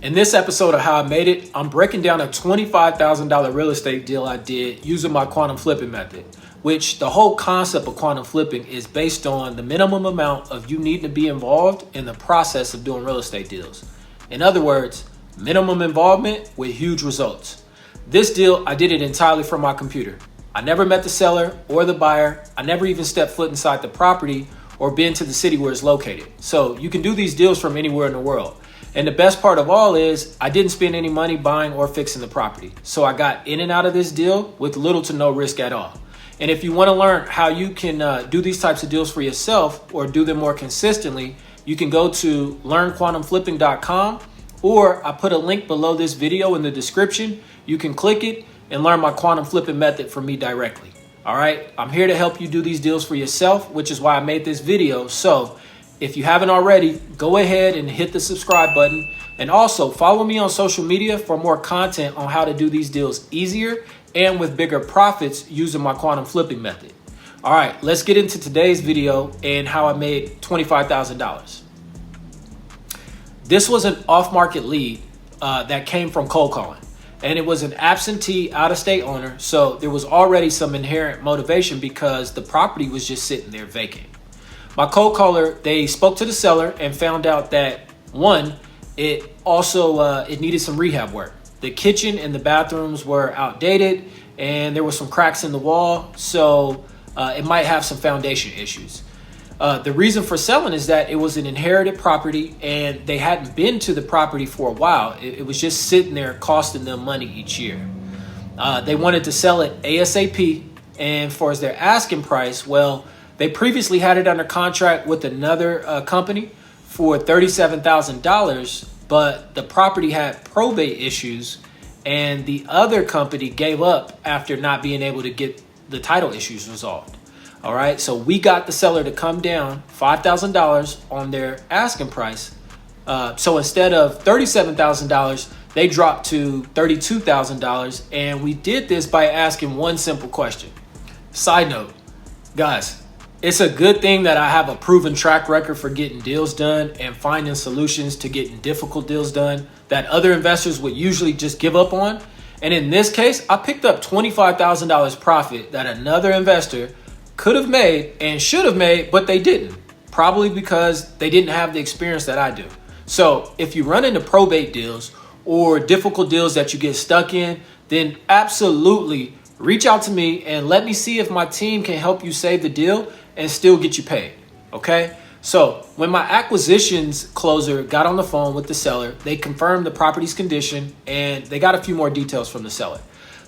In this episode of How I Made It, I'm breaking down a $25,000 real estate deal I did using my quantum flipping method, which the whole concept of quantum flipping is based on the minimum amount of you need to be involved in the process of doing real estate deals. In other words, minimum involvement with huge results. This deal, I did it entirely from my computer. I never met the seller or the buyer. I never even stepped foot inside the property or been to the city where it's located. So you can do these deals from anywhere in the world. And the best part of all is I didn't spend any money buying or fixing the property. So I got in and out of this deal with little to no risk at all. And if you want to learn how you can do these types of deals for yourself or do them more consistently, you can go to learnquantumflipping.com, or I put a link below this video in the description. You can click it and learn my quantum flipping method from me directly. All right, I'm here to help you do these deals for yourself, which is why I made this video. So if you haven't already, go ahead and hit the subscribe button. And also follow me on social media for more content on how to do these deals easier and with bigger profits using my quantum flipping method. All right, let's get into today's video and how I made $25,000. This was an off-market lead that came from cold calling. And it was an absentee out-of-state owner. So there was already some inherent motivation because the property was just sitting there vacant. My cold caller, they spoke to the seller and found out that one, it needed some rehab work. The kitchen and the bathrooms were outdated and there were some cracks in the wall. So it might have some foundation issues. The reason for selling is that it was an inherited property and they hadn't been to the property for a while. It was just sitting there costing them money each year. They wanted to sell it ASAP, and for their asking price, well, they previously had it under contract with another company for $37,000, but the property had probate issues and the other company gave up after not being able to get the title issues resolved. All right, so we got the seller to come down $5,000 on their asking price. So instead of $37,000, they dropped to $32,000. And we did this by asking one simple question. Side note, guys, it's a good thing that I have a proven track record for getting deals done and finding solutions to getting difficult deals done that other investors would usually just give up on. And in this case, I picked up $25,000 profit that another investor could have made and should have made, but they didn't. Probably because they didn't have the experience that I do. So if you run into probate deals or difficult deals that you get stuck in, then absolutely reach out to me and let me see if my team can help you save the deal and still get you paid. Okay? So when my acquisitions closer got on the phone with the seller, they confirmed the property's condition and they got a few more details from the seller.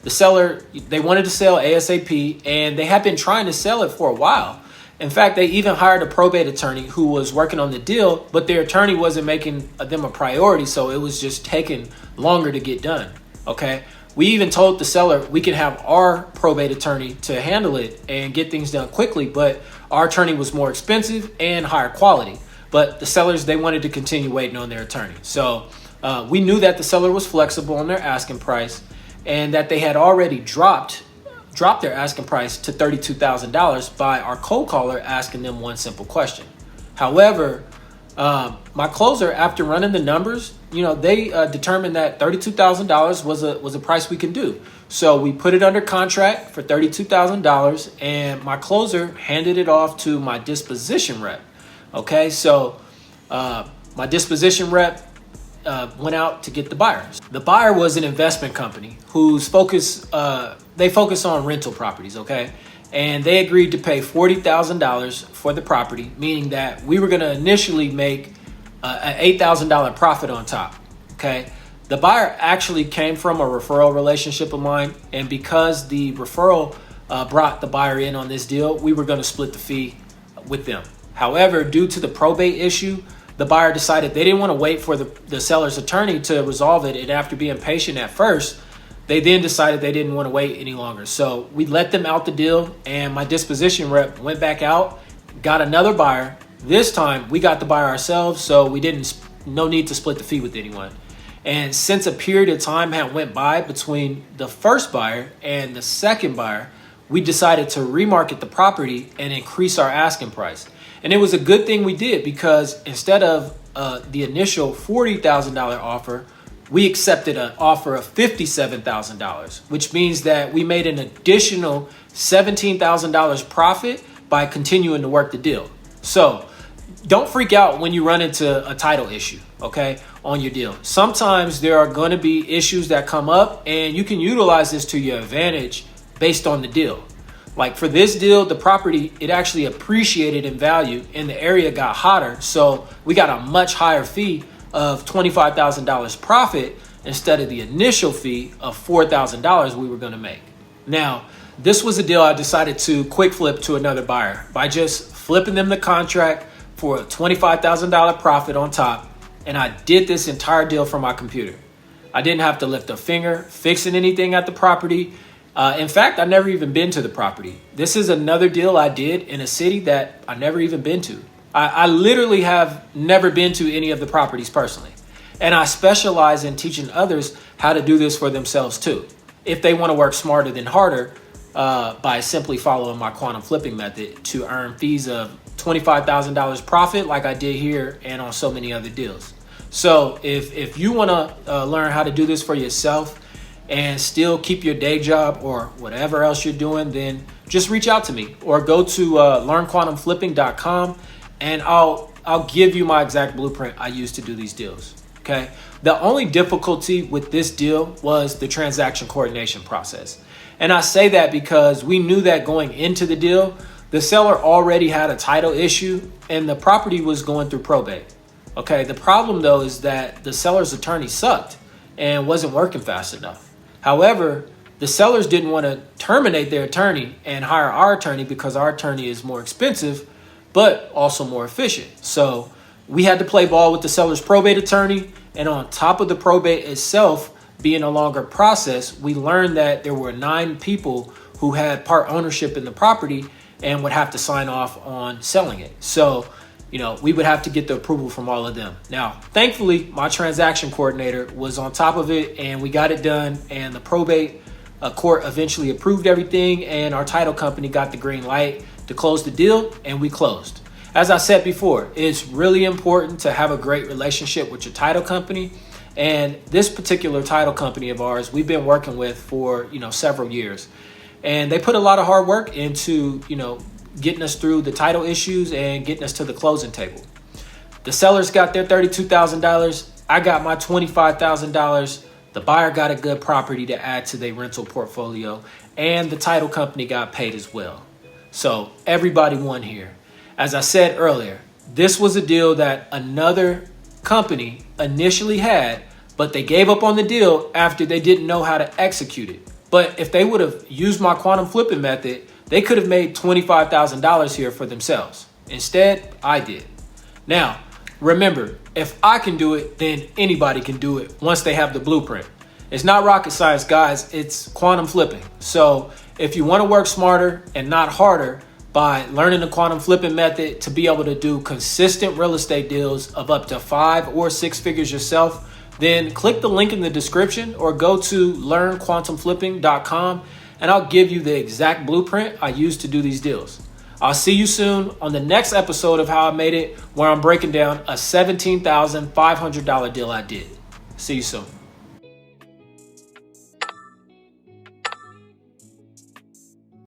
The seller, they wanted to sell ASAP and they had been trying to sell it for a while. In fact, they even hired a probate attorney who was working on the deal, but their attorney wasn't making them a priority, so it was just taking longer to get done. Okay? We even told the seller we can have our probate attorney to handle it and get things done quickly, but our attorney was more expensive and higher quality. But the sellers, they wanted to continue waiting on their attorney. So we knew that the seller was flexible on their asking price and that they had already dropped their asking price to $32,000 by our cold caller asking them one simple question. However, my closer, after running the numbers, they determined that $32,000 was a price we can do. So we put it under contract for $32,000 and my closer handed it off to my disposition rep. Okay, so my disposition rep went out to get the buyers. The buyer was an investment company whose focus on rental properties, okay? And they agreed to pay $40,000 for the property, meaning that we were going to initially make an $8,000 profit on top, okay? The buyer actually came from a referral relationship of mine, and because the referral brought the buyer in on this deal, we were going to split the fee with them. However, due to the probate issue, the buyer decided they didn't want to wait for the seller's attorney to resolve it. And after being patient at first, they then decided they didn't want to wait any longer. So we let them out the deal and my disposition rep went back out, got another buyer. This time we got the buyer ourselves, so no need to split the fee with anyone. And since a period of time had went by between the first buyer and the second buyer, we decided to remarket the property and increase our asking price. And it was a good thing we did because instead of the initial $40,000 offer, we accepted an offer of $57,000, which means that we made an additional $17,000 profit by continuing to work the deal. So don't freak out when you run into a title issue, okay, on your deal. Sometimes there are going to be issues that come up, and you can utilize this to your advantage based on the deal. Like for this deal, the property, it actually appreciated in value and the area got hotter. So we got a much higher fee of $25,000 profit instead of the initial fee of $4,000 we were going to make. Now, this was a deal I decided to quick flip to another buyer by just flipping them the contract for a $25,000 profit on top. And I did this entire deal from my computer. I didn't have to lift a finger fixing anything at the property. In fact, I've never even been to the property. This is another deal I did in a city that I never even been to. I literally have never been to any of the properties personally. And I specialize in teaching others how to do this for themselves too, if they want to work smarter than harder by simply following my quantum flipping method to earn fees of $25,000 profit like I did here and on so many other deals. So if you want to learn how to do this for yourself and still keep your day job or whatever else you're doing, then just reach out to me or go to learnquantumflipping.com and I'll give you my exact blueprint I use to do these deals. Okay. The only difficulty with this deal was the transaction coordination process. And I say that because we knew that going into the deal, the seller already had a title issue and the property was going through probate. Okay. The problem though is that the seller's attorney sucked and wasn't working fast enough. However, the sellers didn't want to terminate their attorney and hire our attorney because our attorney is more expensive, but also more efficient. So we had to play ball with the seller's probate attorney. And on top of the probate itself being a longer process, we learned that there were 9 people who had part ownership in the property and would have to sign off on selling it. So, we would have to get the approval from all of them. Now, thankfully, my transaction coordinator was on top of it and we got it done. And the probate court eventually approved everything and our title company got the green light to close the deal and we closed. As I said before, it's really important to have a great relationship with your title company. And this particular title company of ours, we've been working with for, several years. And they put a lot of hard work into, getting us through the title issues and getting us to the closing table. The sellers got their $32,000. I got my $25,000. The buyer got a good property to add to their rental portfolio. And the title company got paid as well. So everybody won here. As I said earlier, this was a deal that another company initially had, but they gave up on the deal after they didn't know how to execute it. But if they would have used my quantum flipping method, they could have made $25,000 here for themselves. Instead, I did. Now, remember, if I can do it, then anybody can do it once they have the blueprint. It's not rocket science, guys. It's quantum flipping. So if you want to work smarter and not harder by learning the quantum flipping method to be able to do consistent real estate deals of up to 5 or 6 figures yourself, then click the link in the description or go to learnquantumflipping.com and I'll give you the exact blueprint I use to do these deals. I'll see you soon on the next episode of How I Made It, where I'm breaking down a $17,500 deal I did. See you soon.